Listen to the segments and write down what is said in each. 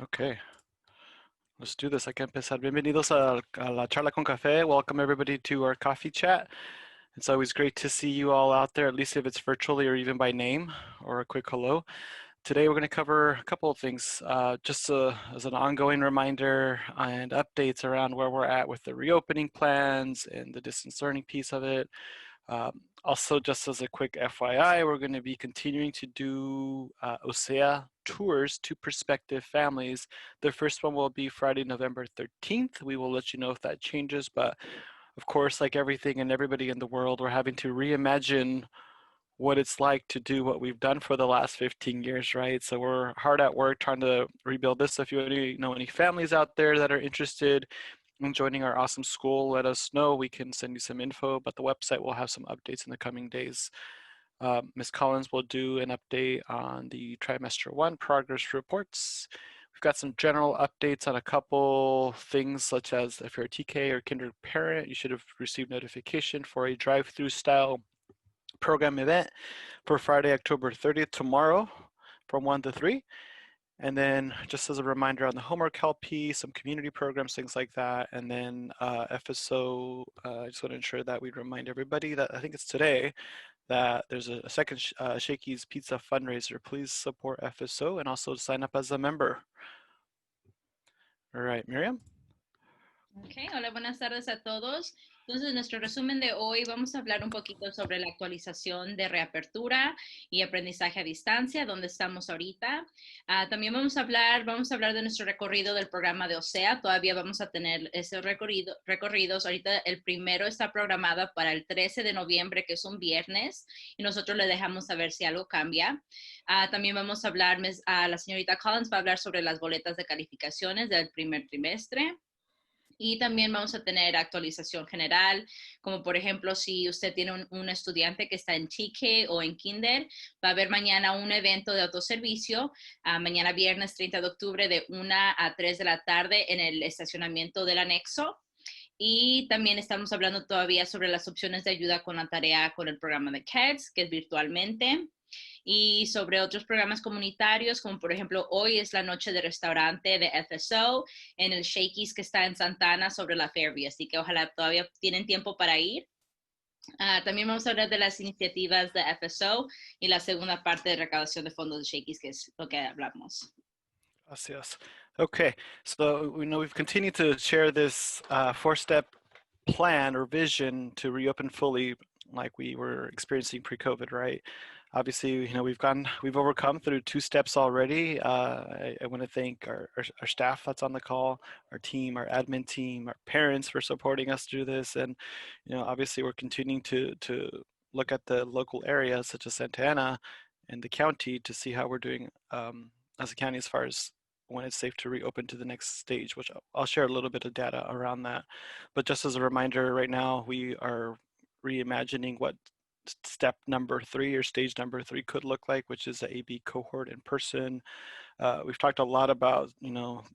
Okay, let's do this. Hay que empezar. Bienvenidos a la charla con café. Welcome everybody to our coffee chat. It's always great to see you all out there, at least if it's virtually or even by name or a quick hello. Today we're going to cover a couple of things, just as an ongoing reminder and updates around where we're at with the reopening plans and the distance learning piece of it. Also, just as a quick FYI, we're going to be continuing to do OCEAA tours to prospective families. The first one will be Friday, November 13th. We will let you know if that changes, but of course, like everything and everybody in the world, we're having to reimagine what it's like to do what we've done for the last 15 years, right? So we're hard at work trying to rebuild this. If you know any families out there that are interested in joining our awesome school, let us know. We can send you some info, but the website will have some updates in the coming days. Ms. Collins will do an update on the trimester 1 progress reports. We've got some general updates on a couple things, such as if you're a TK or kinder parent, you should have received notification for a drive-through style program event for Friday, October 30th, tomorrow from 1 to 3. And then just as a reminder on the homework help piece, some community programs, things like that. And then FSO, I just want to ensure that we remind everybody that I think it's today that there's a second Shakey's Pizza fundraiser. Please support FSO and also sign up as a member. All right, Miriam. Okay, hola, buenas tardes a todos. Entonces, nuestro resumen de hoy vamos a hablar un poquito sobre la actualización de reapertura y aprendizaje a distancia, donde estamos ahorita. También vamos a hablar de nuestro recorrido del programa de OCEAA. Todavía vamos a tener esos recorridos. Ahorita el primero está programado para el 13 de noviembre, que es un viernes, y nosotros le dejamos saber si algo cambia. También vamos a hablar, la señorita Collins va a hablar sobre las boletas de calificaciones del primer trimestre. Y también vamos a tener actualización general, como por ejemplo, si usted tiene un estudiante que está en TK o en Kinder, va a haber mañana un evento de autoservicio, mañana viernes 30 de octubre de 1 a 3 de la tarde en el estacionamiento del anexo. Y también estamos hablando todavía sobre las opciones de ayuda con la tarea con el programa de KEDS, que es virtualmente. Y sobre otros programas comunitarios, como por ejemplo hoy es la noche de restaurante de FSO en el Shakey's que está en Santana sobre la Fairview, así que ojalá todavía tienen tiempo para ir. También vamos a hablar de las iniciativas de FSO y la segunda parte de recaudación de fondos de Shakey's, que es lo que hablamos. Gracias. Okay, so we know we've continued to share this four-step plan or vision to reopen fully like we were experiencing pre-COVID, right? Obviously, you know, we've overcome through 2 steps already. I want to thank our staff that's on the call, our team, our admin team, our parents for supporting us through this. And, you know, obviously we're continuing to look at the local areas such as Santa Ana and the county to see how we're doing as a county as far as when it's safe to reopen to the next stage, which I'll share a little bit of data around that. But just as a reminder, right now we are reimagining what step number 3 or stage number 3 could look like, which is the AB cohort in person. We've talked a lot about, you know,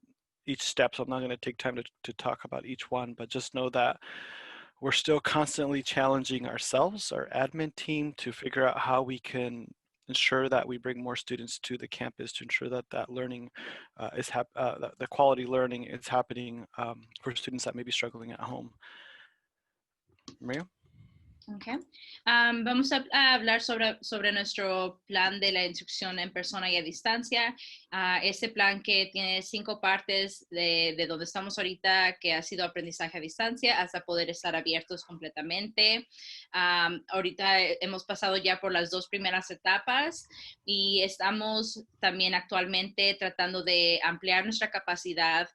each step, so I'm not going to take time to talk about each one, but just know that we're still constantly challenging ourselves, our admin team, to figure out how we can ensure that we bring more students to the campus to ensure that that learning the quality learning is happening for students that may be struggling at home. Maria? Okay. Vamos a hablar sobre nuestro plan de la instrucción en persona y a distancia. Ese plan que tiene 5 partes de donde estamos ahorita, que ha sido aprendizaje a distancia, hasta poder estar abiertos completamente. Ahorita hemos pasado ya por las 2 primeras etapas y estamos también actualmente tratando de ampliar nuestra capacidad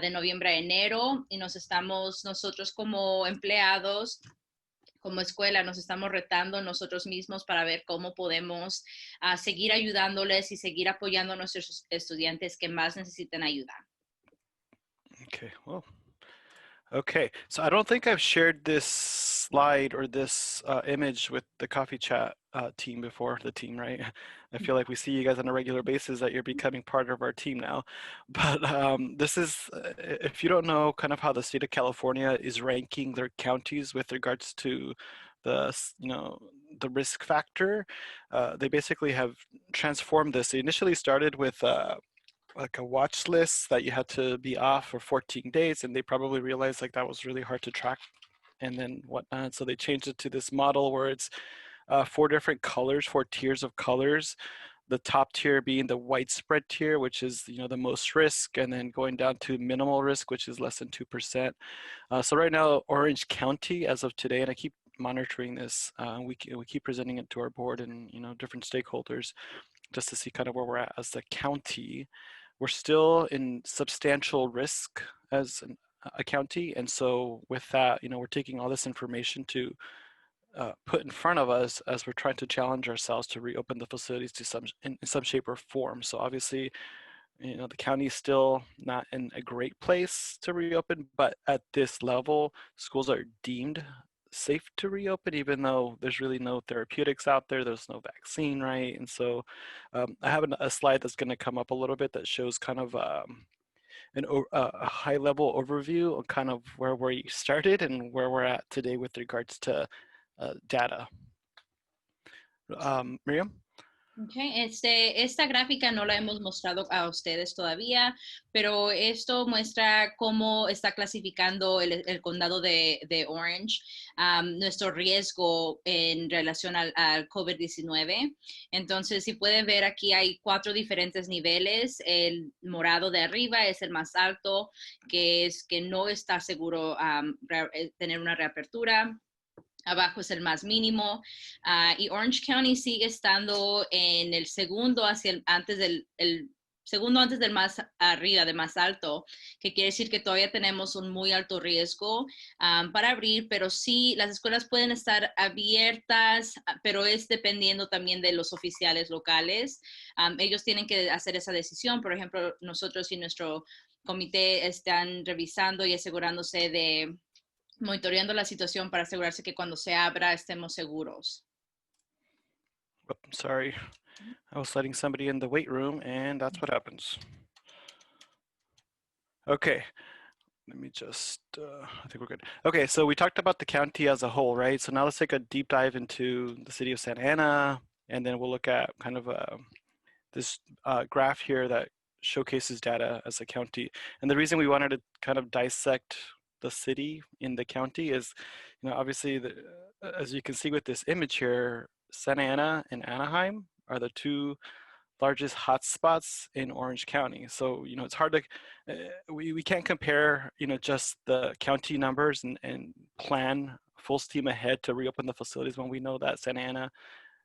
de noviembre a enero, y nosotros como empleados, como escuela, nos estamos retando nosotros mismos para ver cómo podemos seguir ayudándoles y seguir apoyando a nuestros estudiantes que más necesitan ayuda. Okay, well, okay. So I don't think I've shared this slide or this image with the coffee chat team before, the team, right? I feel like we see you guys on a regular basis, that you're becoming part of our team now. But this is, if you don't know kind of how the state of California is ranking their counties with regards to the, you know, the risk factor, they basically have transformed this. They initially started with like a watch list that you had to be off for 14 days, and they probably realized like that was really hard to track and then whatnot. So they changed it to this model where it's 4 different colors, 4 tiers of colors. The top tier being the widespread tier, which is the most risk, and then going down to minimal risk, which is less than 2%. So right now, Orange County, as of today, and I keep monitoring this, we keep presenting it to our board and different stakeholders just to see kind of where we're at as the county. We're still in substantial risk as a county, and so with that, we're taking all this information to put in front of us as we're trying to challenge ourselves to reopen the facilities to in some shape or form. So obviously, the county is still not in a great place to reopen, but at this level, schools are deemed safe to reopen, even though there's really no therapeutics out there, there's no vaccine, right? And so I have a slide that's going to come up a little bit that shows kind of a high level overview of kind of where we started and where we're at today with regards to data. Miriam? Okay, esta gráfica no la hemos mostrado a ustedes todavía, pero esto muestra cómo está clasificando el condado de Orange nuestro riesgo en relación al COVID-19. Entonces, si pueden ver aquí hay 4 diferentes niveles. El morado de arriba es el más alto, que es que no está seguro tener una reapertura. Abajo es el más mínimo, y Orange County sigue estando en el segundo antes del más arriba, de más alto, que quiere decir que todavía tenemos un muy alto riesgo para abrir, pero sí, las escuelas pueden estar abiertas, pero es dependiendo también de los oficiales locales. Ellos tienen que hacer esa decisión. Por ejemplo, nosotros y nuestro comité están revisando y asegurándose de monitoreando la situación para asegurarse que cuando se abra estemos seguros. Oh, sorry, I was letting somebody in the weight room, and that's what happens. Okay, let me just, I think we're good. Okay, so we talked about the county as a whole, right? So now let's take a deep dive into the city of Santa Ana, and then we'll look at kind of this graph here that showcases data as a county. And the reason we wanted to kind of dissect the city in the county is, obviously, as you can see with this image here, Santa Ana and Anaheim are the 2 largest hotspots in Orange County. So, it's hard to, we can't compare, just the county numbers and plan full steam ahead to reopen the facilities when we know that Santa Ana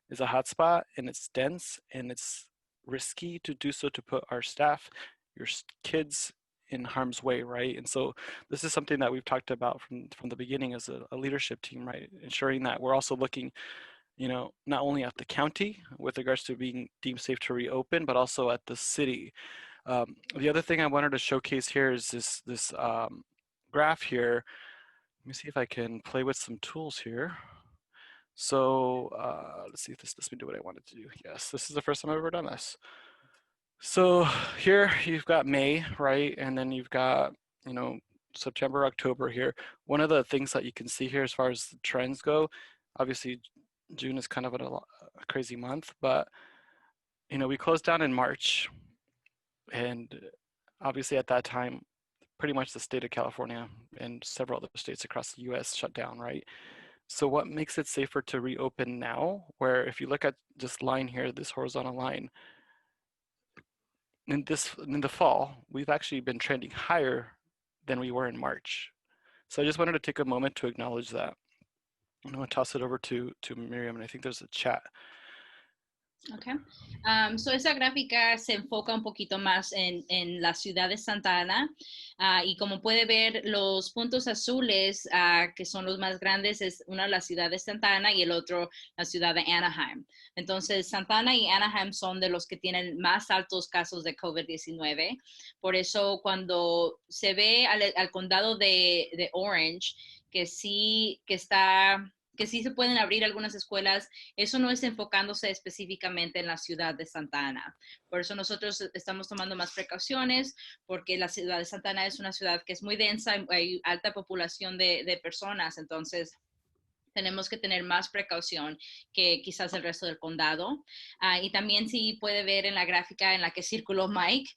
is a hotspot and it's dense and it's risky to do so, to put our staff, your kids in harm's way, right? And so this is something that we've talked about from the beginning as a leadership team, right? Ensuring that we're also looking, not only at the county with regards to being deemed safe to reopen, but also at the city. The other thing I wanted to showcase here is this graph here. Let me see if I can play with some tools here. So let's see if this lets me do what I wanted to do. Yes, this is the first time I've ever done this. So here you've got May, right? And then you've got, September, October here. One of the things that you can see here as far as the trends go, obviously June is kind of a crazy month, but, we closed down in March. And obviously at that time, pretty much the state of California and several other states across the US shut down, right? So what makes it safer to reopen now, where if you look at this line here, this horizontal line, in the fall, we've actually been trending higher than we were in March. So I just wanted to take a moment to acknowledge that. I'm going to toss it over to Miriam, and I think there's a chat. Okay. So esa gráfica se enfoca un poquito más en la ciudad de Santa Ana, y como puede ver, los puntos azules, que son los más grandes, es una la ciudad de Santa Ana y el otro la ciudad de Anaheim. Entonces, Santa Ana y Anaheim son de los que tienen más altos casos de COVID-19. Por eso, cuando se ve al condado de Orange, que sí se pueden abrir algunas escuelas, eso no es enfocándose específicamente en la ciudad de Santa Ana. Por eso nosotros estamos tomando más precauciones, porque la ciudad de Santa Ana es una ciudad que es muy densa, hay alta población de personas, entonces tenemos que tener más precaución que quizás el resto del condado. Y también si puede ver en la gráfica en la que circuló Mike,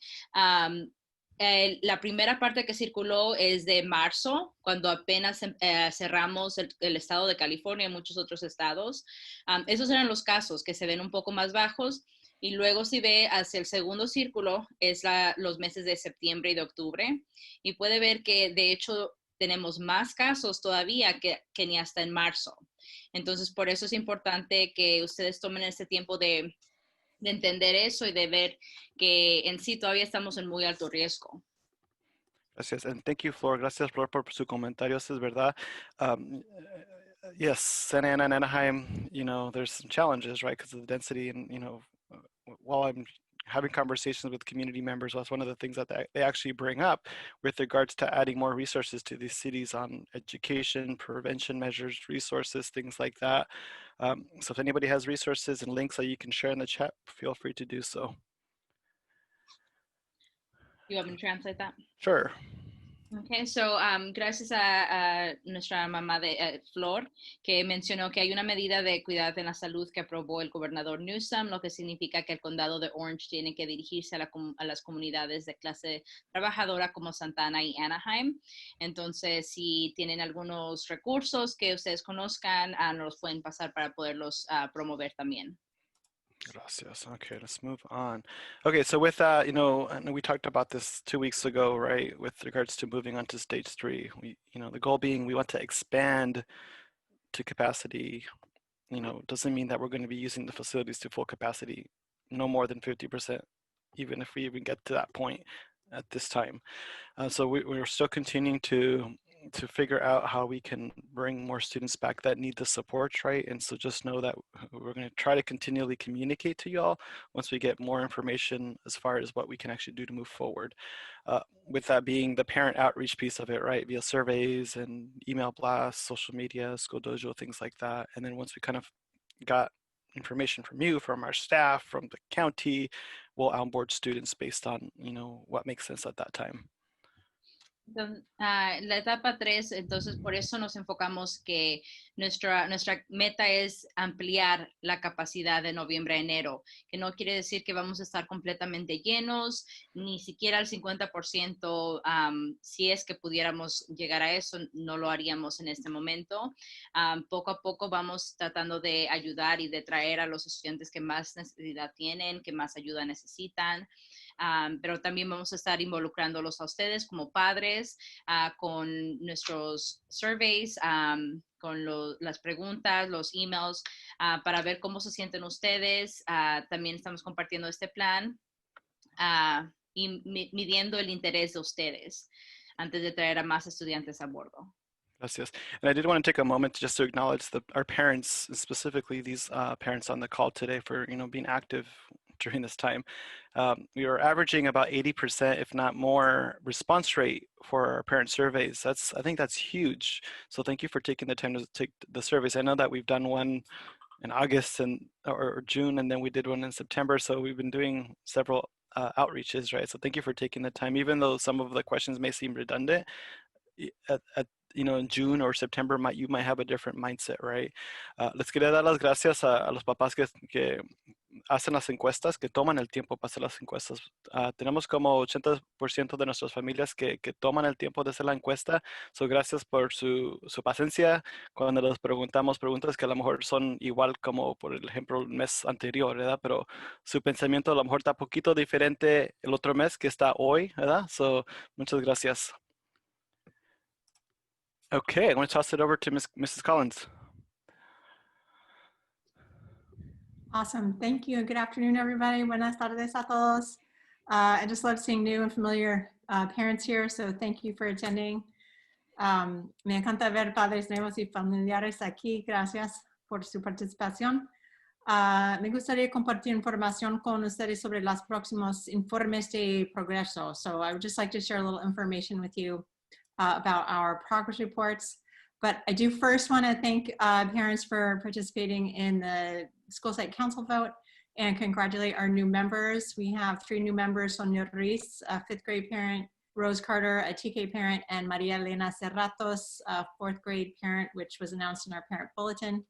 la primera parte que circuló es de marzo, cuando apenas cerramos el estado de California y muchos otros estados. Esos eran los casos que se ven un poco más bajos. Y luego si ve hacia el segundo círculo es los meses de septiembre y de octubre. Y puede ver que de hecho tenemos más casos todavía que ni hasta en marzo. Entonces, por eso es importante que ustedes tomen este tiempo de entender eso y de ver que en sí todavía estamos en muy alto riesgo. Gracias. And thank you, Flor. Gracias, Flor, por su comentario. Es verdad. Yes, Santa Ana and Anaheim, there's some challenges, right? Because of the density and, while I'm having conversations with community members, that's one of the things that they actually bring up with regards to adding more resources to these cities on education, prevention measures, resources, things like that. So if anybody has resources and links that you can share in the chat, feel free to do so. You want me to translate that? Sure. Okay, so gracias a nuestra mamá de Flor, que mencionó que hay una medida de cuidado en la salud que aprobó el gobernador Newsom, lo que significa que el condado de Orange tiene que dirigirse a las comunidades de clase trabajadora como Santa Ana y Anaheim. Entonces, si tienen algunos recursos que ustedes conozcan, nos los pueden pasar para poderlos promover también. Gracias. Okay, let's move on. Okay, so with that, and we talked about this 2 weeks ago, right, with regards to moving on to stage 3. The goal being we want to expand to capacity. Doesn't mean that we're going to be using the facilities to full capacity, no more than 50%, even if we even get to that point at this time. So we're still continuing to figure out how we can bring more students back that need the support, right? And so just know that we're going to try to continually communicate to y'all once we get more information as far as what we can actually do to move forward. With that being the parent outreach piece of it, right? Via surveys and email blasts, social media, school dojo, things like that. And then once we kind of got information from you, from our staff, from the county, we'll onboard students based on, what makes sense at that time. Entonces, la etapa 3, entonces por eso nos enfocamos que nuestra meta es ampliar la capacidad de noviembre a enero, que no quiere decir que vamos a estar completamente llenos, ni siquiera al 50%, si es que pudiéramos llegar a eso, no lo haríamos en este momento. Poco a poco vamos tratando de ayudar y de traer a los estudiantes que más necesidad tienen, que más ayuda necesitan. Pero también vamos a estar involucrándolos a ustedes como padres con nuestros surveys, con las preguntas, los emails, para ver cómo se sienten ustedes. También estamos compartiendo este plan y midiendo el interés de ustedes antes de traer a más estudiantes a bordo. Gracias. And I did want to take a moment just to acknowledge our parents, specifically these parents on the call today, for being active during this time. We are averaging about 80%, if not more, response rate for our parent surveys. I think that's huge. So thank you for taking the time to take the surveys. I know that we've done one in August or June, and then we did one in September. So we've been doing several outreaches, right? So thank you for taking the time, even though some of the questions may seem redundant. In June or September, you might have a different mindset, right? Les quería dar las gracias a los papás que hacen las encuestas, que toman el tiempo para hacer las encuestas. Tenemos como 80% de nuestras familias que toman el tiempo de hacer la encuesta. So, gracias por su paciencia cuando les preguntamos preguntas que a lo mejor son igual como, por ejemplo, el mes anterior, ¿verdad? Pero su pensamiento a lo mejor está un poquito diferente el otro mes que está hoy, ¿verdad? So, muchas gracias. Okay, I'm going to toss it over to Mrs. Collins. Awesome. Thank you. Good afternoon, everybody. Buenas tardes a todos. I just love seeing new and familiar parents here, so thank you for attending. Me encanta ver padres nuevos y familiares aquí. Gracias por su participación. Me gustaría compartir información con ustedes sobre los próximos informes de progreso. So I would just like to share a little information with you about our progress reports. But I do first want to thank parents for participating in the school site council vote and congratulate our new members. We have 3 new members, Sonia Ruiz, a 5th grade parent, Rose Carter, a TK parent, and Maria Elena Cerratos, a 4th grade parent, which was announced in our parent bulletin.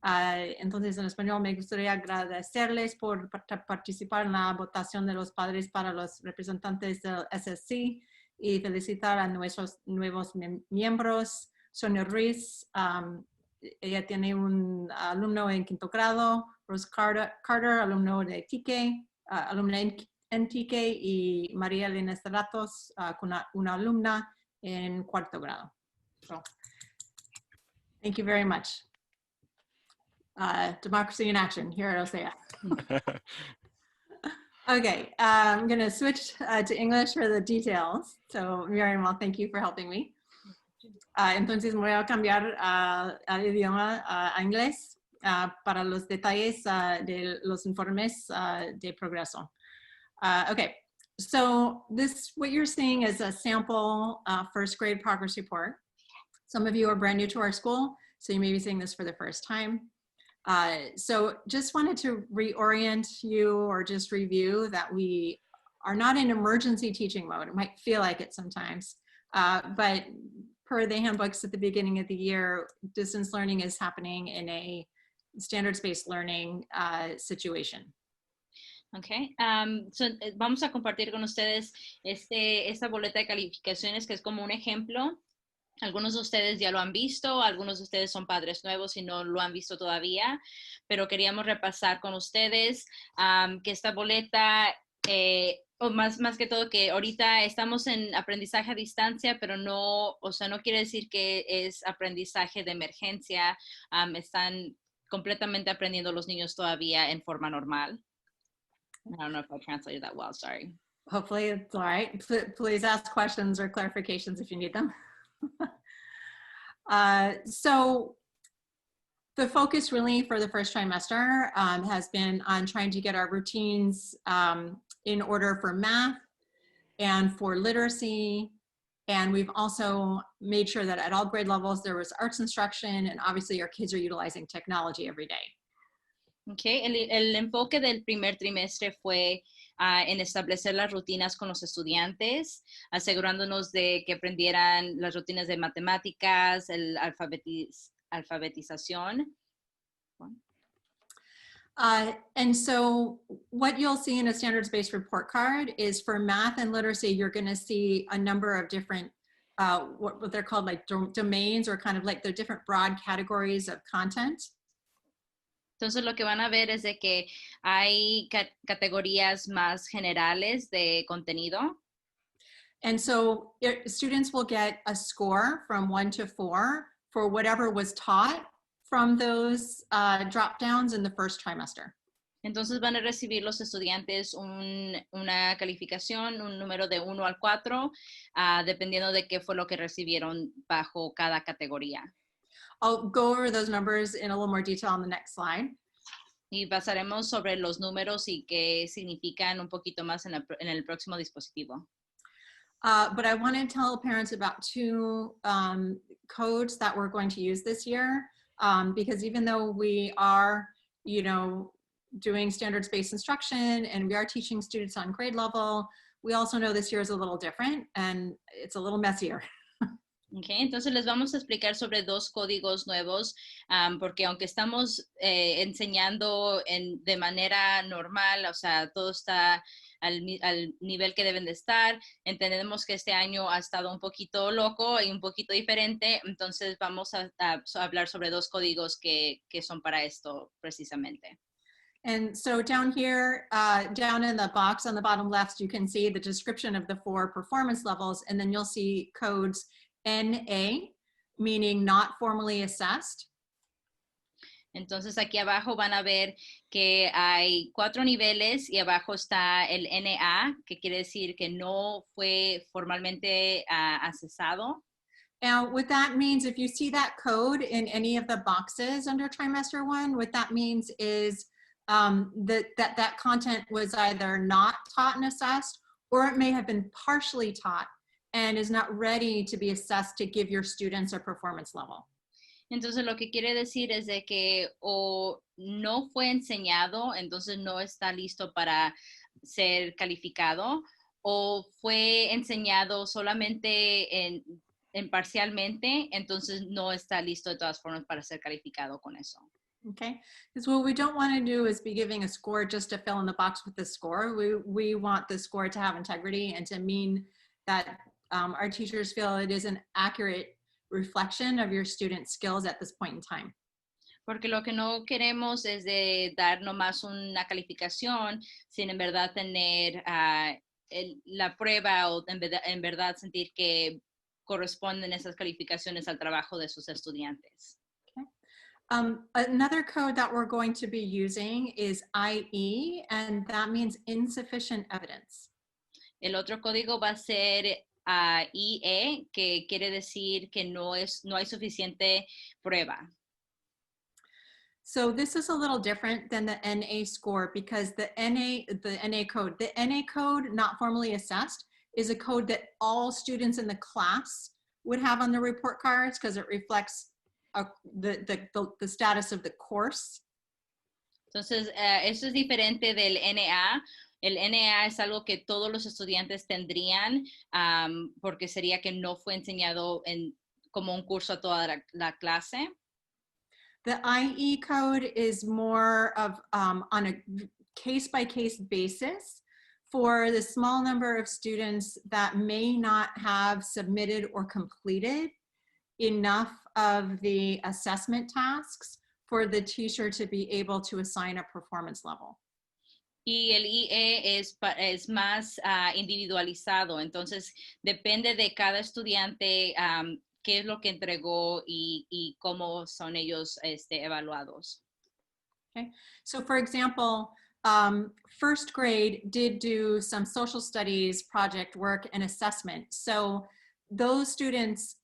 Entonces, en español, me gustaría agradecerles por participar en la votación de los padres para los representantes del SSC y felicitar a nuestros nuevos miembros. Sonia Ruiz, ella tiene un alumno en 5º grado. Rose Carter, alumno de TK, alumna en TK, y María Elena Cerratos, con una alumna en 4º grado. So, thank you very much. Democracy in action here at OCEAA. Okay, I'm going to switch to English for the details. So, Miriam, well, thank you for helping me. Entonces, voy a cambiar al idioma a inglés para los detalles de los informes de progreso. Okay, so what you're seeing is a sample 1st grade progress report. Some of you are brand new to our school, so you may be seeing this for the first time. So just wanted to reorient you or just review that we are not in emergency teaching mode. It might feel like it sometimes, but per the handbooks at the beginning of the year, distance learning is happening in a standards-based learning situation. Okay, so vamos a compartir con ustedes esta boleta de calificaciones que es como un ejemplo. Algunos de ustedes ya lo han visto, algunos de ustedes son padres nuevos y no lo han visto todavía, pero queríamos repasar con ustedes que esta boleta, o más que todo que ahorita estamos en aprendizaje a distancia, pero no, o sea, no quiere decir que es aprendizaje de emergencia, están completamente aprendiendo los niños todavía en forma normal. I don't know if I translated that well, sorry. Hopefully it's all right. Please ask questions or clarifications if you need them. So the focus really for the first trimester has been on trying to get our routines in order for math and for literacy. And we've also made sure that at all grade levels there was arts instruction, and obviously our kids are utilizing technology every day. Okay, el enfoque del primer trimestre fue en establecer las rutinas con los estudiantes, asegurándonos de que aprendieran las rutinas de matemáticas, el alfabetización. And so what you'll see in a standards-based report card is for math and literacy, you're going to see a number of different, what they're called like domains, or kind of like the different broad categories of content. Entonces lo que van a ver es de que hay categorías más generales de contenido. And so students will get a score from 1 to 4 for whatever was taught from those drop downs in the first trimester. Entonces van a recibir los estudiantes una calificación, un número de 1 al 4, dependiendo de qué fue lo que recibieron bajo cada categoría. I'll go over those numbers in a little more detail on the next slide. Y pasaremos sobre los números y qué significan un poquito más en el próximo dispositivo. But I want to tell parents about 2 codes that we're going to use this year, because even though we are, you know, doing standards-based instruction and we are teaching students on grade level, we also know this year is a little different and it's a little messier. Okay, entonces les vamos a explicar sobre 2 códigos nuevos, porque aunque estamos enseñando de manera normal, o sea, todo está al nivel que deben de estar, entendemos que este año ha estado un poquito loco y un poquito diferente, entonces vamos a hablar sobre 2 códigos que son para esto precisamente. And so down here, down in the box on the bottom left, you can see the description of the 4 performance levels, and then you'll see codes NA, meaning not formally assessed. Entonces aquí abajo van a ver que hay 4 niveles y abajo está el NA, que quiere decir que no fue formalmente accesado. Now, what that means, if you see that code in any of the boxes under trimester 1, what that means is that content was either not taught and assessed, or it may have been partially taught and is not ready to be assessed to give your students a performance level. Entonces lo que quiere decir es de que o no fue enseñado, entonces no está listo para ser calificado, o fue enseñado solamente en parcialmente, entonces no está listo de todas formas para ser calificado con eso. Okay, because what we don't want to do is be giving a score just to fill in the box with the score. We want the score to have integrity and to mean that our teachers feel it is an accurate reflection of your students' skills at this point in time. Porque lo que no queremos es de dar nomás una calificación sin en verdad tener la prueba o en verdad sentir que corresponden esas calificaciones al trabajo de sus estudiantes. Another code that we're going to be using is IE, and that means insufficient evidence. El otro código va a ser IE, que quiere decir que no hay suficiente prueba. So this is a little different than the NA score because the NA code, not formally assessed, is a code that all students in the class would have on the report cards because it reflects the status of the course. Entonces, eso es diferente del NA. El NA es algo que todos los estudiantes tendrían porque sería que no fue enseñado como un curso a toda la clase. The IE code is more of on a case-by-case basis for the small number of students that may not have submitted or completed enough of the assessment tasks for the teacher to be able to assign a performance level. Y el IE es más individualizado, entonces depende de cada estudiante qué es lo que entregó y cómo son ellos evaluados. Okay, so for example, first grade did do some social studies project work and assessment. So those students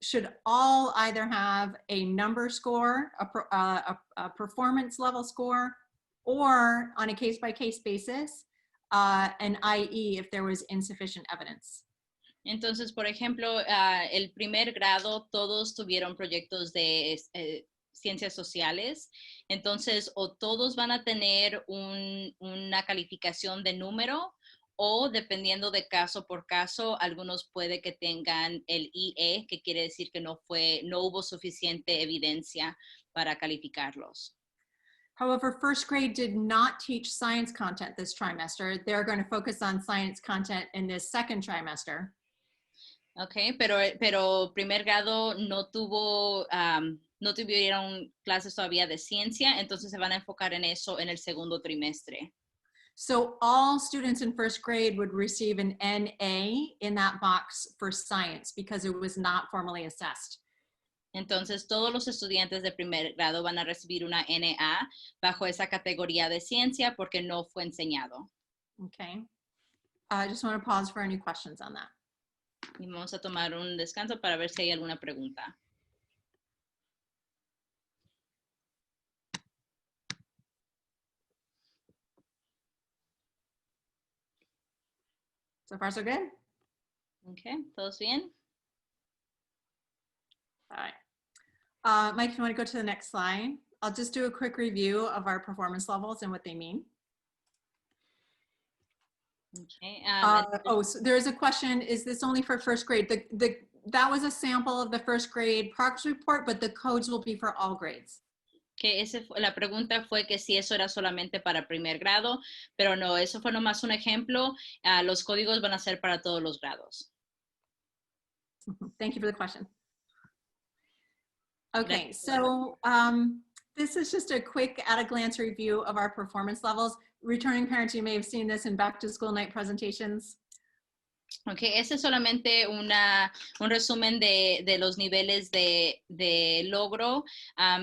should all either have a number score, a performance level score, or on a case-by-case basis, an IE if there was insufficient evidence. Entonces, por ejemplo, el primer grado, todos tuvieron proyectos de ciencias sociales. Entonces, o todos van a tener una calificación de número, o dependiendo de caso por caso, algunos puede que tengan el IE, que quiere decir que no hubo suficiente evidencia para calificarlos. However, first grade did not teach science content this trimester. They're going to focus on science content in this second trimester. Okay, pero primer grado no tuvieron clases todavía de ciencia, entonces se van a enfocar en eso en el segundo trimestre. So all students in first grade would receive an NA in that box for science because it was not formally assessed. Entonces todos los estudiantes de primer grado van a recibir una NA bajo esa categoría de ciencia porque no fue enseñado. Okay. I just want to pause for any questions on that. Y vamos a tomar un descanso para ver si hay alguna pregunta. So far, so good? Okay, ¿todos bien? All right. Mike, if you want to go to the next slide, I'll just do a quick review of our performance levels and what they mean. Okay. So there is a question, is this only for first grade? That was a sample of the first grade progress report, but the codes will be for all grades. Que la pregunta fue que si eso era solamente para primer grado, pero no, eso fue nomás un ejemplo. Los códigos van a ser para todos los grados. Thank you for the question. Okay, so this is just a quick at-a-glance review of our performance levels. Returning parents, you may have seen this in back-to-school night presentations. Okay, ese es solamente un resumen de los niveles de logro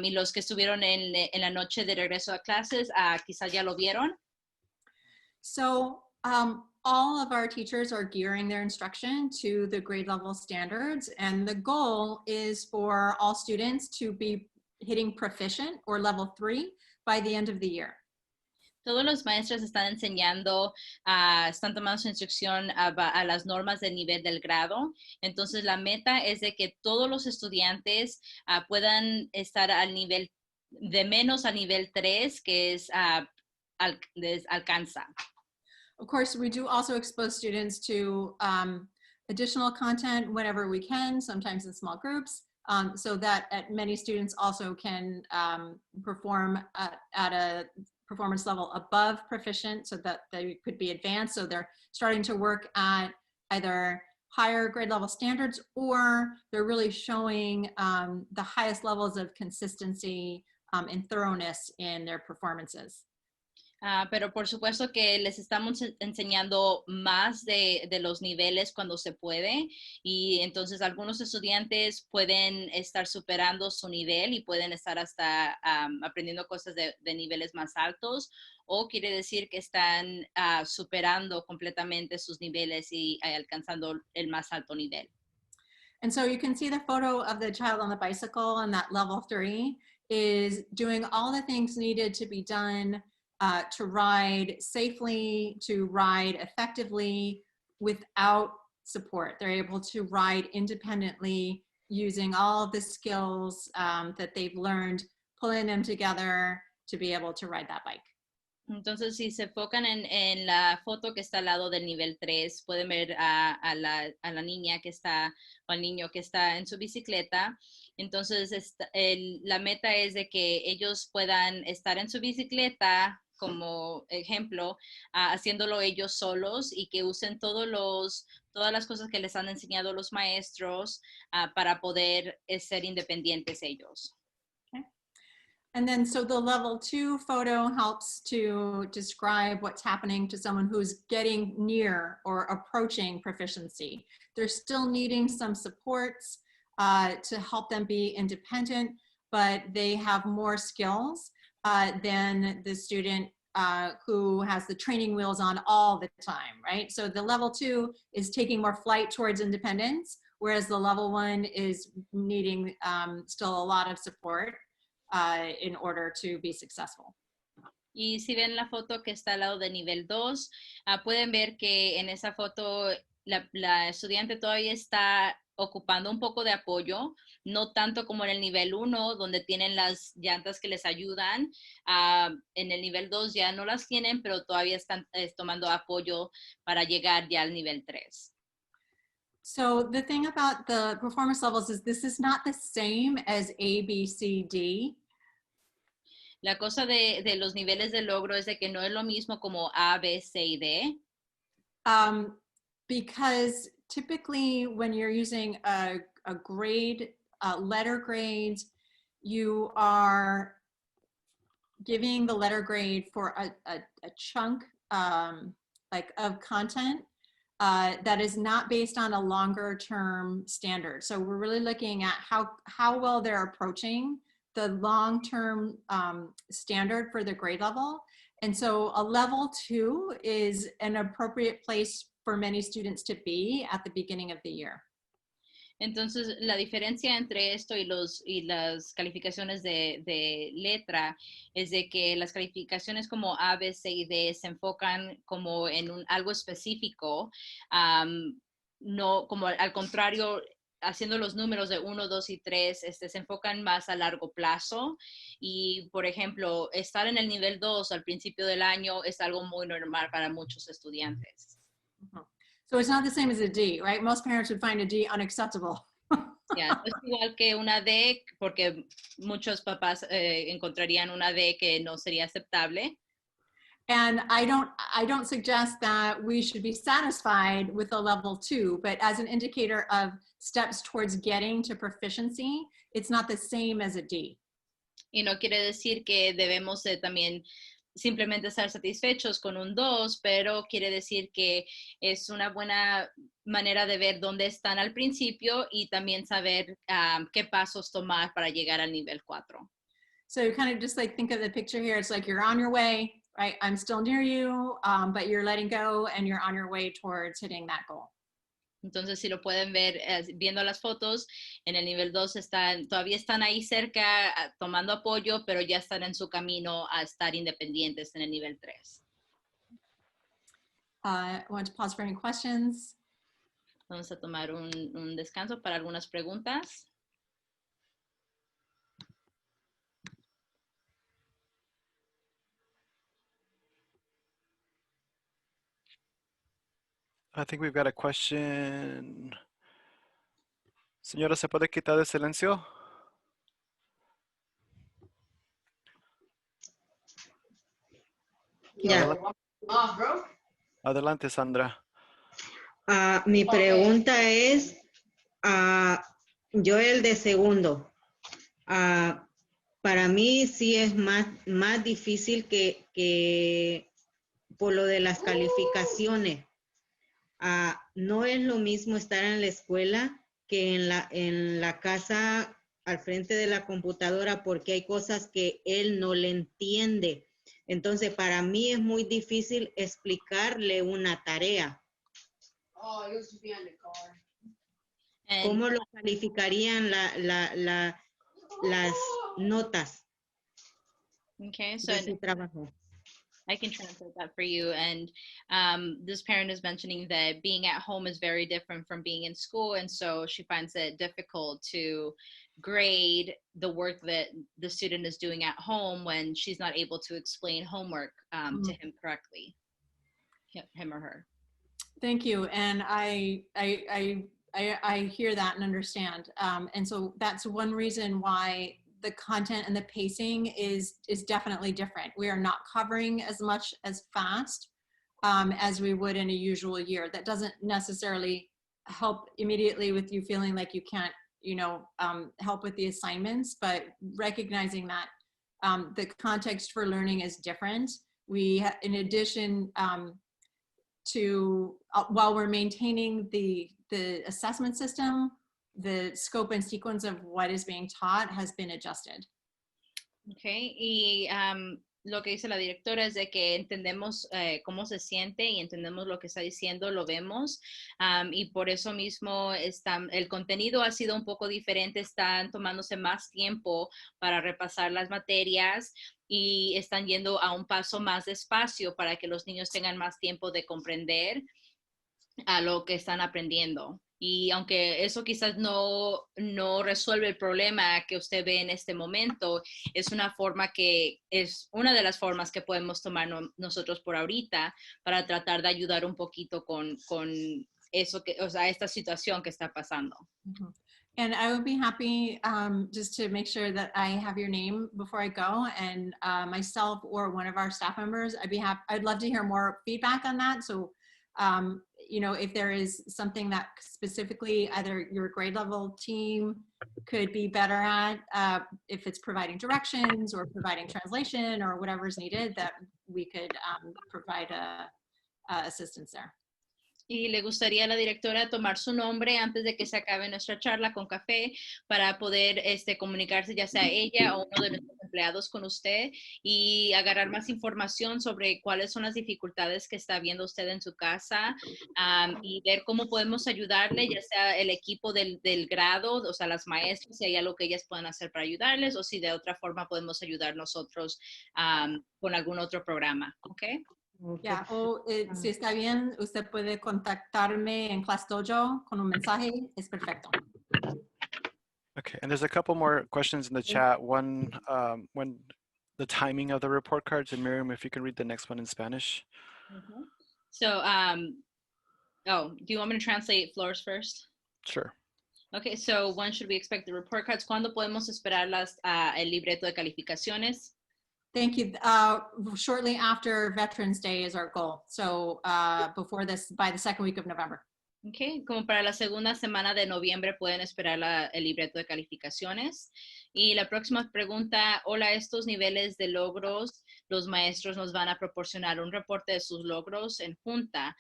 y los que estuvieron en la noche de regreso a clases, quizás ya lo vieron. So all of our teachers are gearing their instruction to the grade level standards, and the goal is for all students to be hitting proficient or level 3 by the end of the year. Todos los maestros están enseñando, están tomando su instrucción a las normas del nivel del grado. Entonces, la meta es de que todos los estudiantes puedan estar al nivel de menos al nivel 3, que es alcanza. Of course, we do also expose students to additional content whenever we can, sometimes in small groups, so that many students also can perform at a performance level above proficient, so that they could be advanced. So they're starting to work at either higher grade level standards, or they're really showing the highest levels of consistency and thoroughness in their performances. Pero por supuesto que les estamos enseñando más de los niveles cuando se puede, y entonces algunos estudiantes pueden estar superando su nivel y pueden estar hasta aprendiendo cosas de niveles más altos, o quiere decir que están superando completamente sus niveles y alcanzando el más alto nivel. And so you can see the photo of the child on the bicycle, and that level 3 is doing all the things needed to be done to ride safely, to ride effectively without support. They're able to ride independently using all of the skills that they've learned, pulling them together to be able to ride that bike. Entonces, si se enfocan en la foto que está al lado del nivel 3, pueden ver a la niña que está, o al niño que está en su bicicleta. Entonces, la meta es de que ellos puedan estar en su bicicleta, como ejemplo, haciéndolo ellos solos, y que usen todas las cosas que les han enseñado los maestros para poder ser independientes ellos. And then, so the level 2 photo helps to describe what's happening to someone who's getting near or approaching proficiency. They're still needing some supports to help them be independent, but they have more skills than the student who has the training wheels on all the time, right? So the level 2 is taking more flight towards independence, whereas the level 1 is needing still a lot of support in order to be successful. Y si ven la foto que está al lado de nivel 2, pueden ver que en esa foto la estudiante todavía está ocupando un poco de apoyo, no tanto como en el nivel 1, donde tienen las llantas que les ayudan. En el nivel 2 ya no las tienen, pero todavía están tomando apoyo para llegar ya al nivel 3. So the thing about the performance levels is this is not the same as A, B, C, D. La cosa de los niveles de logro es de que no es lo mismo como A, B, C y D. Because typically when you're using a grade, letter grades, you are giving the letter grade for a chunk like of content that is not based on a longer term standard. So we're really looking at how well they're approaching the long-term standard for the grade level. And so a level 2 is an appropriate place for many students to be at the beginning of the year. Entonces, la diferencia entre esto y las calificaciones de letra es de que las calificaciones como A, B, C y D se enfocan como en algo específico, no como al contrario, haciendo los números de 1, 2 y 3, se enfocan más a largo plazo. Y, por ejemplo, estar en el nivel 2 al principio del año es algo muy normal para muchos estudiantes. So it's not the same as a D, right? Most parents would find a D unacceptable. Yeah, es igual que una D, porque muchos papás encontrarían una D que no sería aceptable. And I don't suggest that we should be satisfied with a level 2, but as an indicator of steps towards getting to proficiency, it's not the same as a D. Y no quiere decir que debemos también simplemente estar satisfechos con un 2, pero quiere decir que es una buena manera de ver dónde están al principio y también saber qué pasos tomar para llegar al nivel 4. So you kind of just like think of the picture here. It's like you're on your way, right? I'm still near you, but you're letting go and you're on your way towards hitting that goal. Entonces, si lo pueden ver viendo las fotos, en el nivel 2 todavía están ahí cerca tomando apoyo, pero ya están en su camino a estar independientes en el nivel 3. I want to pause for any questions. Vamos a tomar un descanso para algunas preguntas. I think we've got a question. Señora, ¿se puede quitar el silencio? Ya. Adelante, Sandra. Mi pregunta es, yo el de segundo. Para mí sí es más difícil que por lo de las calificaciones. No es lo mismo estar en la escuela que en la casa al frente de la computadora, porque hay cosas que él no le entiende. Entonces, para mí es muy difícil explicarle una tarea. ¿Cómo lo calificarían las notas Okay, so de su trabajo? I can translate that for you. And this parent is mentioning that being at home is very different from being in school. And so she finds it difficult to grade the work that the student is doing at home when she's not able to explain homework to him correctly, him or her. Thank you. And I hear that and understand. And so that's one reason why the content and the pacing is definitely different. We are not covering as much as fast as we would in a usual year. That doesn't necessarily help immediately with you feeling like you can't, help with the assignments, but recognizing that the context for learning is different. We, in addition to, while we're maintaining the assessment system, the scope and sequence of what is being taught has been adjusted. Okay, y lo que dice la directora es de que entendemos cómo se siente y entendemos lo que está diciendo, lo vemos, y por eso mismo el contenido ha sido un poco diferente, están tomándose más tiempo para repasar las materias y están yendo a un paso más despacio para que los niños tengan más tiempo de comprender a lo que están aprendiendo. Y aunque eso quizás no resuelve el problema que usted ve en este momento, es una forma que es una de las formas que podemos tomar nosotros por ahorita para tratar de ayudar un poquito con eso esta situación que está pasando. Mm-hmm. And I would be happy just to make sure that I have your name before I go, and myself or one of our staff members, I'd love to hear more feedback on that. So if there is something that specifically either your grade level team could be better at, if it's providing directions or providing translation or whatever is needed, that we could provide assistance there. Y le gustaría a la directora tomar su nombre antes de que se acabe nuestra charla con café para poder comunicarse ya sea ella o uno de nuestros empleados con usted y agarrar más información sobre cuáles son las dificultades que está viendo usted en su casa y ver cómo podemos ayudarle, ya sea el equipo del grado, o sea, las maestras, si hay algo que ellas puedan hacer para ayudarles o si de otra forma podemos ayudar nosotros con algún otro programa, ¿ok? Ya, o si está bien, usted puede contactarme en Class Dojo con un mensaje, es perfecto. Okay, and there's a couple more questions in the chat. One, when the timing of the report cards, and Miriam, if you can read the next one in Spanish. Mm-hmm. So, do you want me to translate Flor's first? Sure. Okay, so when should we expect the report cards? ¿Cuándo podemos esperar el libreto de calificaciones? Thank you. Shortly after Veterans Day is our goal. So before this, by the second week of November. Okay, como para la segunda semana de noviembre pueden esperar el libreto de calificaciones. Y la próxima pregunta, hola, estos niveles de logros, los maestros nos van a proporcionar un reporte de sus logros en junta.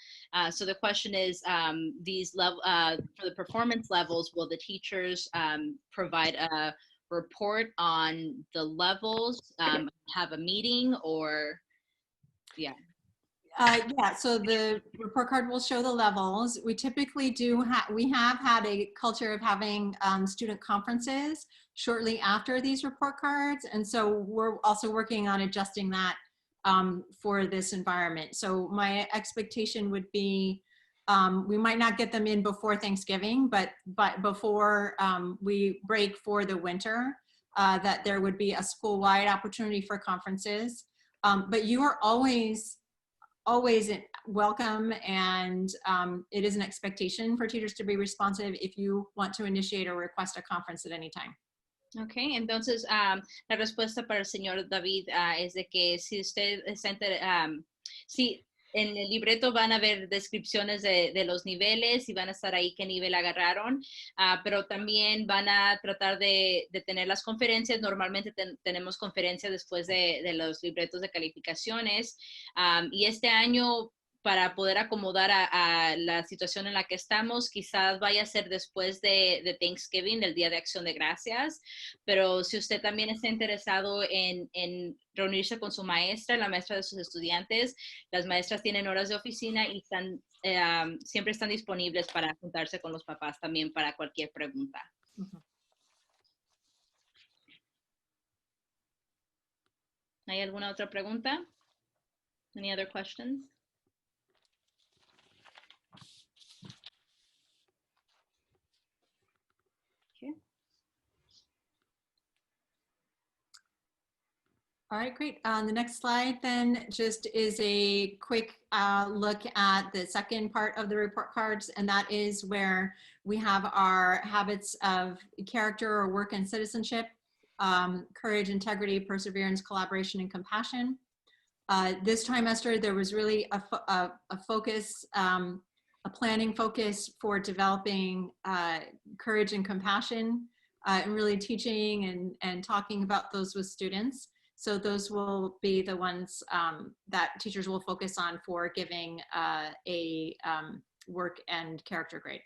So the question is, for the performance levels, will the teachers provide a report on the levels, have a meeting, or yeah? Yeah, so the report card will show the levels. We typically we have had a culture of having student conferences shortly after these report cards. And so we're also working on adjusting that for this environment. So my expectation would be, we might not get them in before Thanksgiving, but before we break for the winter, that there would be a school-wide opportunity for conferences. But you are always welcome, and it is an expectation for teachers to be responsive if you want to initiate or request a conference at any time. Ok, entonces la respuesta para el señor David es de que si usted está si en el libreto van a ver descripciones de los niveles y van a estar ahí qué nivel agarraron, pero también van a tratar de tener las conferencias. Normalmente tenemos conferencias después de los libretos de calificaciones, y este año, para poder acomodar a la situación en la que estamos, quizás vaya a ser después de Thanksgiving, del Día de Acción de Gracias, pero si usted también está interesado en reunirse con su maestra, la maestra de sus estudiantes, las maestras tienen horas de oficina y siempre están disponibles para juntarse con los papás también para cualquier pregunta. ¿Hay alguna otra pregunta? Any other questions? All right, great. The next slide then just is a quick look at the second part of the report cards, and that is where we have our habits of character or work and citizenship, courage, integrity, perseverance, collaboration, and compassion. This trimester, there was really a focus, a planning focus for developing courage and compassion, and really teaching and talking about those with students. So those will be the ones that teachers will focus on for giving a work and character grade.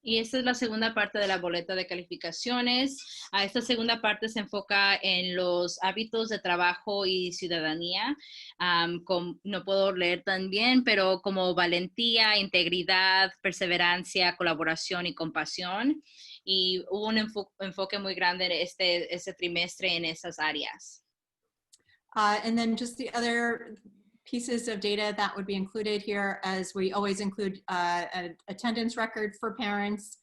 Y esta es la segunda parte de la boleta de calificaciones. Esta segunda parte se enfoca en los hábitos de trabajo y ciudadanía. No puedo leer tan bien, pero como valentía, integridad, perseverancia, colaboración y compasión. Y hubo un enfoque muy grande en este trimestre en esas áreas. And then just the other pieces of data that would be included here, as we always include an attendance record for parents.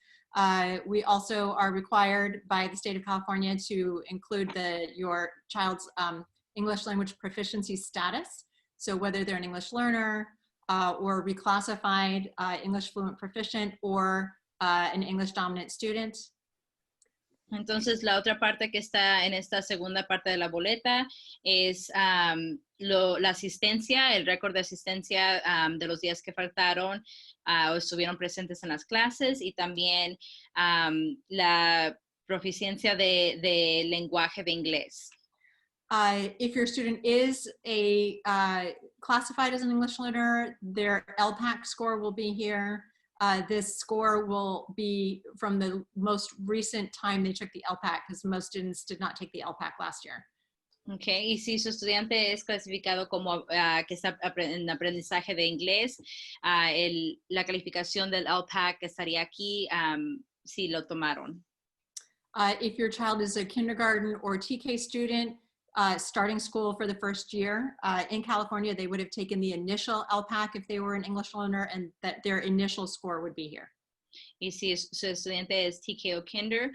We also are required by the state of California to include your child's English language proficiency status. So whether they're an English learner or reclassified English fluent proficient or an English dominant student. Entonces, la otra parte que está en esta segunda parte de la boleta es la asistencia, el récord de asistencia de los días que faltaron o estuvieron presentes en las clases, y también la proficiencia de lenguaje de inglés. If your student is classified as an English learner, their LPAC score will be here. This score will be from the most recent time they took the LPAC, because most students did not take the LPAC last year. Okay, y si su estudiante es clasificado como que está en aprendizaje de inglés, la calificación del LPAC estaría aquí si lo tomaron. If your child is a kindergarten or TK student, starting school for the first year, in California, they would have taken the initial LPAC if they were an English learner, and that their initial score would be here. Y si su estudiante es TK o Kinder,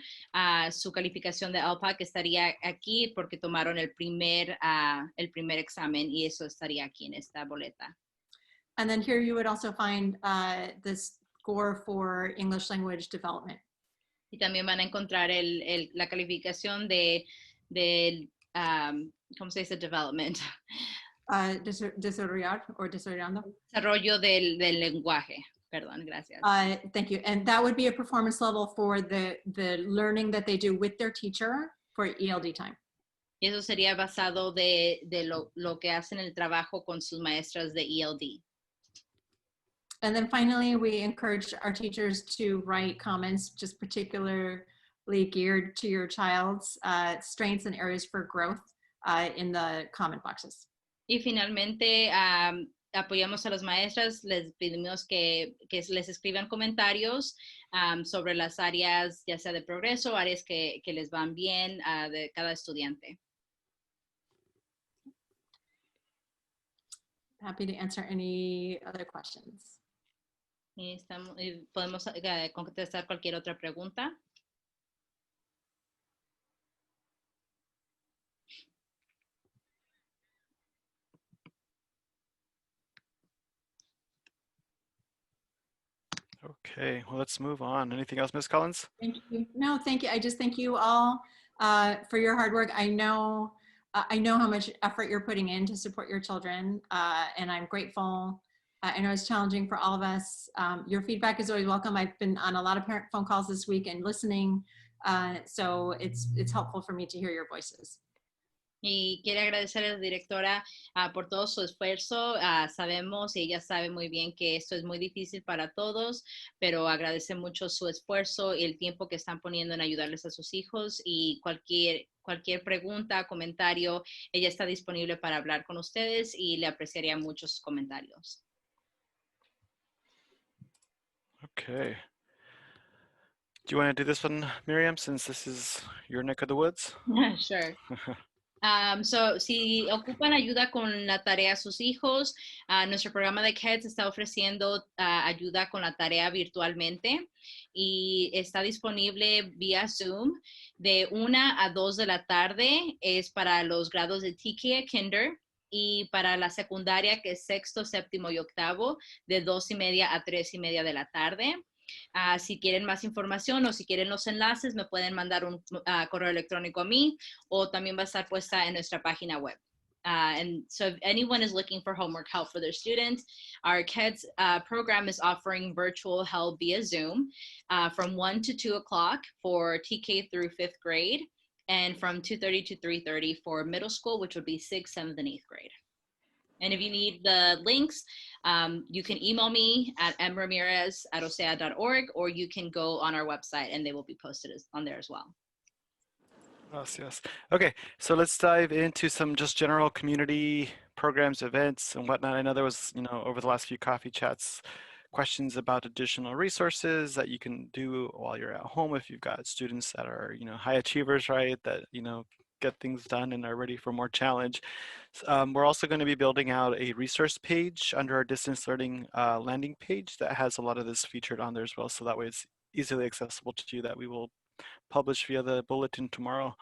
su calificación de LPAC estaría aquí porque tomaron el primer examen, y eso estaría aquí en esta boleta. And then here you would also find the score for English language development. Y también van a encontrar la calificación del ¿cómo se dice? Development. Desarrollar or desarrollando. Desarrollo del lenguaje. Perdón, gracias. Thank you. And that would be a performance level for the learning that they do with their teacher for ELD time. Y eso sería basado de lo que hacen el trabajo con sus maestras de ELD. And then finally, we encourage our teachers to write comments just particularly geared to your child's strengths and areas for growth in the comment boxes. Y finalmente, apoyamos a las maestras, les pedimos que les escriban comentarios sobre las áreas, ya sea de progreso, áreas que les van bien de cada estudiante. Happy to answer any other questions. Y podemos contestar cualquier otra pregunta. Okay, well, let's move on. Anything else, Ms. Collins? Thank you. No, thank you. I just thank you all for your hard work. I know how much effort you're putting in to support your children, and I'm grateful. I know it's challenging for all of us. Your feedback is always welcome. I've been on a lot of parent phone calls this week and listening, so it's helpful for me to hear your voices. Y quiere agradecer a la directora por todo su esfuerzo. Sabemos y ella sabe muy bien que esto es muy difícil para todos, pero agradece mucho su esfuerzo y el tiempo que están poniendo en ayudarles a sus hijos, y cualquier pregunta, comentario, ella está disponible para hablar con ustedes y le apreciaría mucho sus comentarios. Okay. Do you want to do this one, Miriam, since this is your neck of the woods? Sure. Si ocupan ayuda con la tarea a sus hijos, nuestro programa de KEDS está ofreciendo ayuda con la tarea virtualmente y está disponible vía Zoom de 1 a 2 de la tarde. Es para los grados de TK a Kinder, y para la secundaria, que es sexto, séptimo y octavo, de 2:30 a 3:30 de la tarde. Si quieren más información o si quieren los enlaces, me pueden mandar un correo electrónico a mí, o también va a estar puesta en nuestra página web. And so if anyone is looking for homework help for their students, our KEDS program is offering virtual help via Zoom from 1 to 2 o'clock for TK through 5th grade, and from 2:30 to 3:30 for middle school, which would be 6th, 7th, and 8th grade. And if you need the links, you can email me at mramirez@ocea.org, or you can go on our website and they will be posted on there as well. Yes. Okay, so let's dive into some just general community programs, events, and whatnot. I know there was, over the last few coffee chats, questions about additional resources that you can do while you're at home if you've got students that are, high achievers, right? That, get things done and are ready for more challenge. We're also going to be building out a resource page under our distance learning landing page that has a lot of this featured on there as well. So that way it's easily accessible to you, that we will publish via the bulletin tomorrow.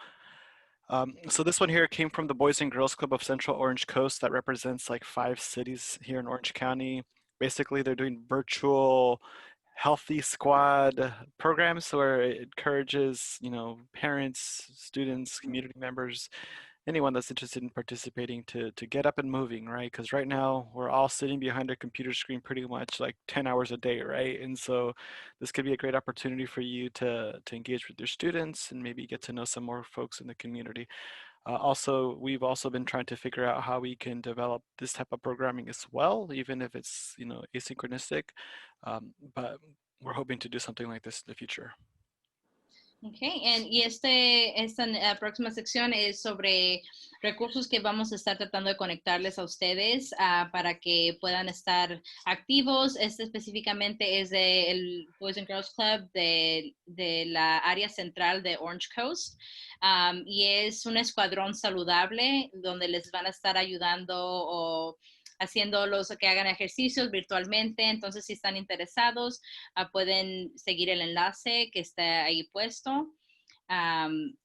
So this one here came from the Boys and Girls Club of Central Orange Coast that represents like 5 cities here in Orange County. Basically, they're doing virtual healthy squad programs where it encourages, parents, students, community members, anyone that's interested in participating to get up and moving, right? Because right now we're all sitting behind a computer screen pretty much like 10 hours a day, right? And so this could be a great opportunity for you to engage with your students and maybe get to know some more folks in the community. We've also been trying to figure out how we can develop this type of programming as well, even if it's, asynchronistic, but we're hoping to do something like this in the future. Okay, y esta próxima sección es sobre recursos que vamos a estar tratando de conectarles a ustedes para que puedan estar activos. Este específicamente es del Boys and Girls Club de la área central de Orange Coast, y es un escuadrón saludable donde les van a estar ayudando o haciendo los que hagan ejercicios virtualmente. Entonces, si están interesados, pueden seguir el enlace que está ahí puesto.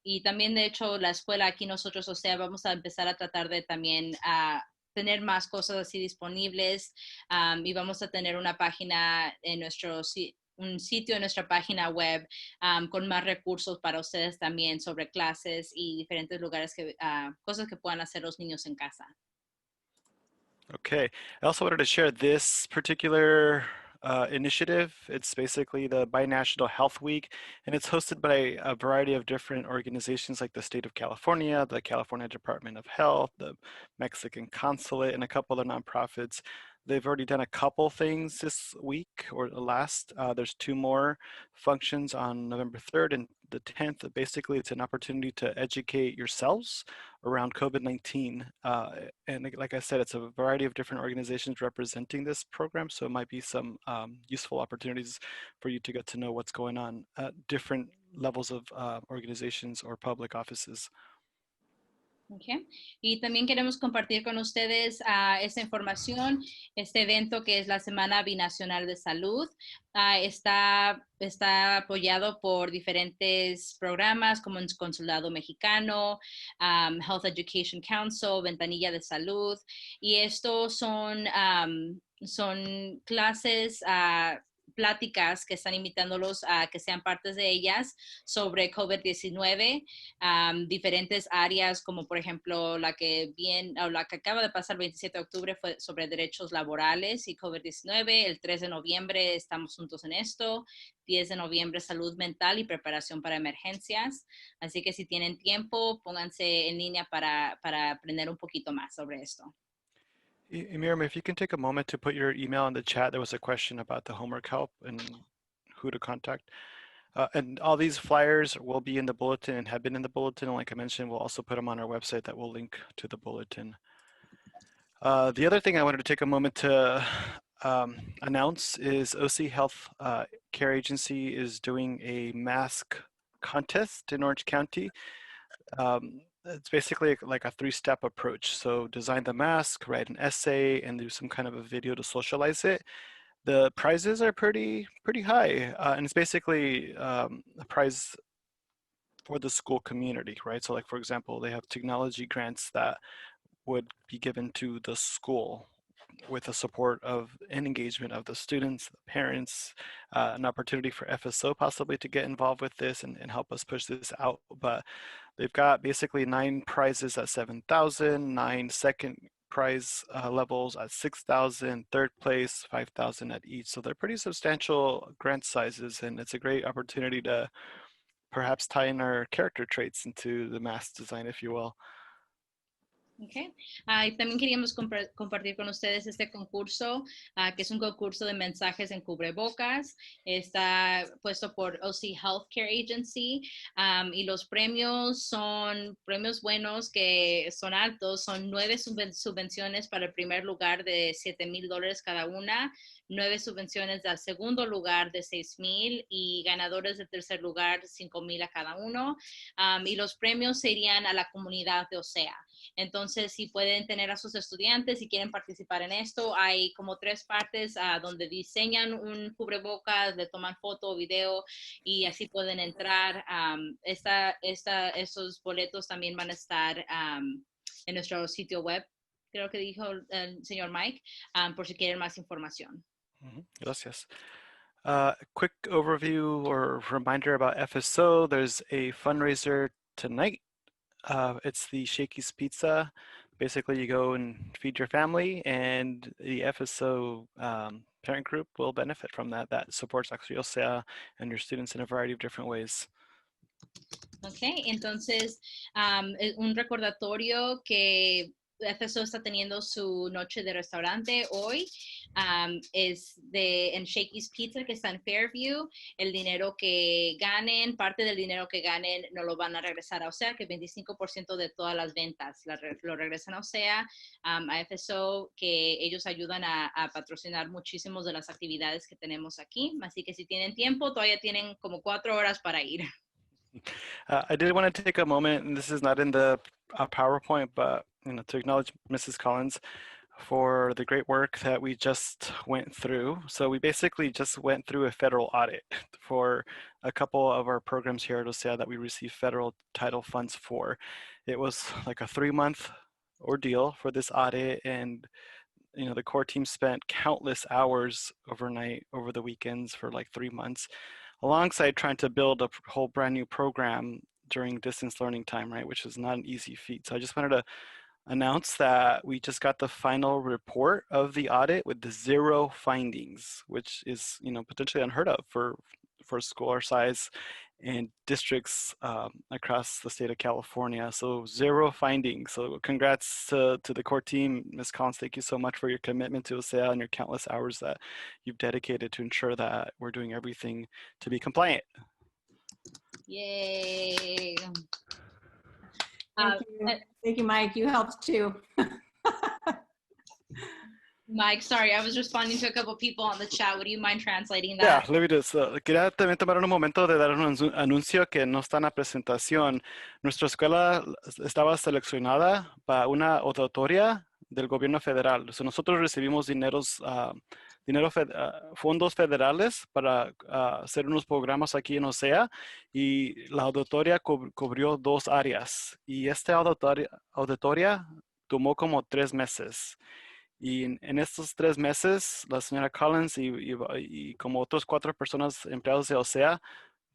Y también, de hecho, la escuela aquí nosotros, OCEAA, vamos a empezar a tratar de también tener más cosas así disponibles, y vamos a tener una página en un sitio en nuestra página web con más recursos para ustedes también sobre clases y diferentes lugares, cosas que puedan hacer los niños en casa. Okay, I also wanted to share this particular initiative. It's basically the Binational Health Week, and it's hosted by a variety of different organizations like the State of California, the California Department of Health, the Mexican Consulate, and a couple of nonprofits. They've already done a couple things this week or last. There's 2 more functions on November 3rd and the 10th. Basically, it's an opportunity to educate yourselves around COVID-19. And like I said, it's a variety of different organizations representing this program. So it might be some useful opportunities for you to get to know what's going on at different levels of organizations or public offices. Okay. Y también queremos compartir con ustedes esta información. Este evento, que es la Semana Binacional de Salud, está apoyado por diferentes programas como el Consulado Mexicano, Health Education Council, Ventanilla de Salud, y estos son clases pláticas que están invitándolos a que sean partes de ellas sobre COVID-19, diferentes áreas como por ejemplo la que acaba de pasar el 27 de octubre fue sobre derechos laborales y COVID-19, el 3 de noviembre estamos juntos en esto, 10 de noviembre salud mental y preparación para emergencias, así que si tienen tiempo pónganse en línea para aprender un poquito más sobre esto. Miriam, if you can take a moment to put your email in the chat, there was a question about the homework help and who to contact. And all these flyers will be in the bulletin and have been in the bulletin. And like I mentioned, we'll also put them on our website that will link to the bulletin. The other thing I wanted to take a moment to announce is OC Health Care Agency is doing a mask contest in Orange County. It's basically like a 3-step approach. So design the mask, write an essay, and do some kind of a video to socialize it. The prizes are pretty high, and it's basically a prize for the school community, right? So like, for example, they have technology grants that would be given to the school with the support of and engagement of the students, the parents, an opportunity for FSO possibly to get involved with this and help us push this out. But they've got basically 9 prizes at 7,000, 9 second prize levels at 6,000, third place 5,000 at each. So they're pretty substantial grant sizes, and it's a great opportunity to perhaps tie in our character traits into the mask design, if you will. Okay. Y también queríamos compartir con ustedes este concurso, que es un concurso de mensajes en cubrebocas. Está puesto por OCEAA Healthcare Agency, y los premios son premios buenos que son altos. Son 9 subvenciones para el primer lugar de $7,000 cada una, 9 subvenciones al segundo lugar de $6,000 y ganadores del tercer lugar $5,000 a cada uno. Y los premios serían a la comunidad de OCEAA. Entonces, si pueden tener a sus estudiantes y quieren participar en esto, hay como 3 partes donde diseñan un cubrebocas, le toman foto o video y así pueden entrar. Estos boletos también van a estar en nuestro sitio web, creo que dijo el señor Mike, por si quieren más información. Gracias. Quick overview or reminder about FSO. There's a fundraiser tonight. It's the Shakey's Pizza. Basically, you go and feed your family, and the FSO parent group will benefit from that. That supports actually OCEAA and your students in a variety of different ways. Okay, entonces un recordatorio que FSO está teniendo su noche de restaurante hoy, es en Shakey's Pizza, que está en Fairview. El dinero que ganen, parte del dinero que ganen, no lo van a regresar a OCEAA, que 25% de todas las ventas lo regresan a OCEAA, a FSO, que ellos ayudan a patrocinar muchísimas de las actividades que tenemos aquí. Así que si tienen tiempo, todavía tienen como 4 horas para ir. I did want to take a moment, and this is not in the PowerPoint, but to acknowledge Mrs. Collins for the great work that we just went through. So we basically just went through a federal audit for a couple of our programs here at OCEAA that we received federal title funds for. It was like a 3-month ordeal for this audit, and the core team spent countless hours overnight, over the weekends for like 3 months, alongside trying to build a whole brand new program during distance learning time, right, which is not an easy feat. So I just wanted to announce that we just got the final report of the audit with the 0 findings, which is potentially unheard of for a school our size and districts across the state of California. So 0 findings. So congrats to the core team. Ms. Collins, thank you so much for your commitment to OCEAA and your countless hours that you've dedicated to ensure that we're doing everything to be compliant. Yay. Thank you, Mike. You helped too. Mike, sorry, I was responding to a couple people on the chat. Would you mind translating that? Yeah, let me just, quería también tomar un momento de dar un anuncio que no está en la presentación. Nuestra escuela estaba seleccionada para una auditoría del gobierno federal. So nosotros recibimos fondos federales para hacer unos programas aquí en OCEAA, y la auditoría cubrió 2 áreas, y esta auditoría tomó como 3 meses. Y en estos 3 meses, la señora Collins y como otros 4 personas empleados de OCEAA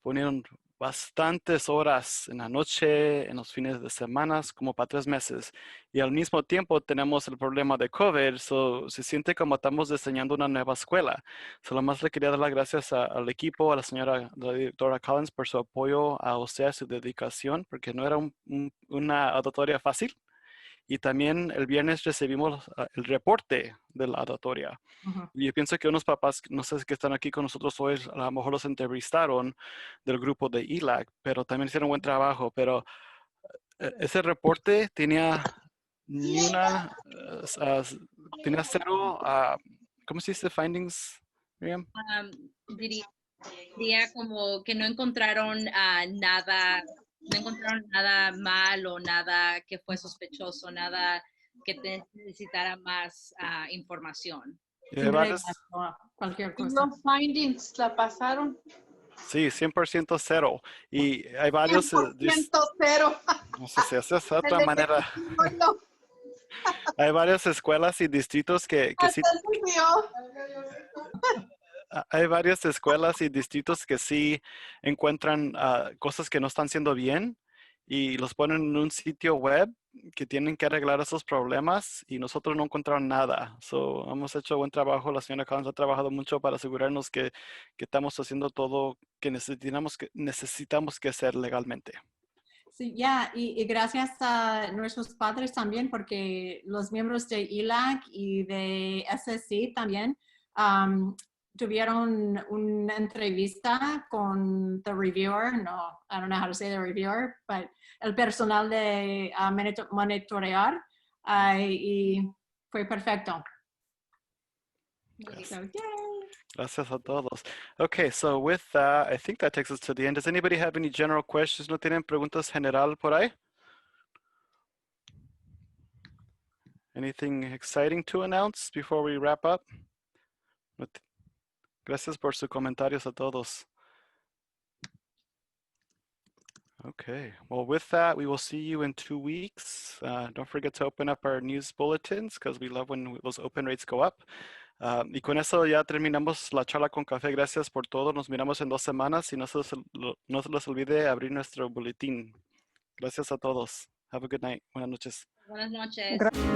ponieron bastantes horas en la noche, en los fines de semana, como para 3 meses. Y al mismo tiempo tenemos el problema de COVID, se siente como estamos diseñando una nueva escuela. Solo más le quería dar las gracias al equipo, a la directora Collins por su apoyo a OCEAA, su dedicación, porque no era una auditoría fácil. Y también el viernes recibimos el reporte de la auditoría. Ujú. Y yo pienso que unos papás, no sé, que están aquí con nosotros hoy, a lo mejor los entrevistaron del grupo de ELAC, pero también hicieron un buen trabajo. Pero ese reporte tenía ni una, tenía cero, ¿cómo se dice? Findings, Miriam. Diría, diría como que no encontraron nada, no encontraron nada mal o nada que fue sospechoso, nada que necesitara más información. Y hay Sin varios, reglas o cualquier Y cosa. los findings la pasaron sí, 100% cero. Y hay varios, 100% cero. no sé si esa es otra El manera. negativo, no, Hay varias escuelas y distritos que sí. hasta subió. Hay varias escuelas y distritos que sí encuentran cosas que no están haciendo bien y los ponen en un sitio web que tienen que arreglar esos problemas y nosotros no encontramos nada. So, hemos hecho buen trabajo. La señora Collins ha trabajado mucho para asegurarnos que estamos haciendo todo que necesitamos que hacer legalmente. Sí, ya, y gracias a nuestros padres también, porque los miembros de ELAC y de SSC también tuvieron una entrevista con the reviewer, no, I don't know how to say the reviewer, but el personal de monitorear y fue perfecto. Yes. So, yay. Gracias a todos. Okay, so with that, I think that takes us to the end. Does anybody have any general questions? ¿No tienen preguntas general por ahí? Anything exciting to announce before we wrap up? Gracias por sus comentarios a todos. Okay, well, with that, we will see you in 2 weeks. Don't forget to open up our news bulletins because we love when those open rates go up. Y con eso ya terminamos la charla con café. Gracias por todo. Nos miramos en 2 semanas y no se les olvide abrir nuestro boletín. Gracias a todos. Have a good night. Buenas noches. Buenas noches. Gracias.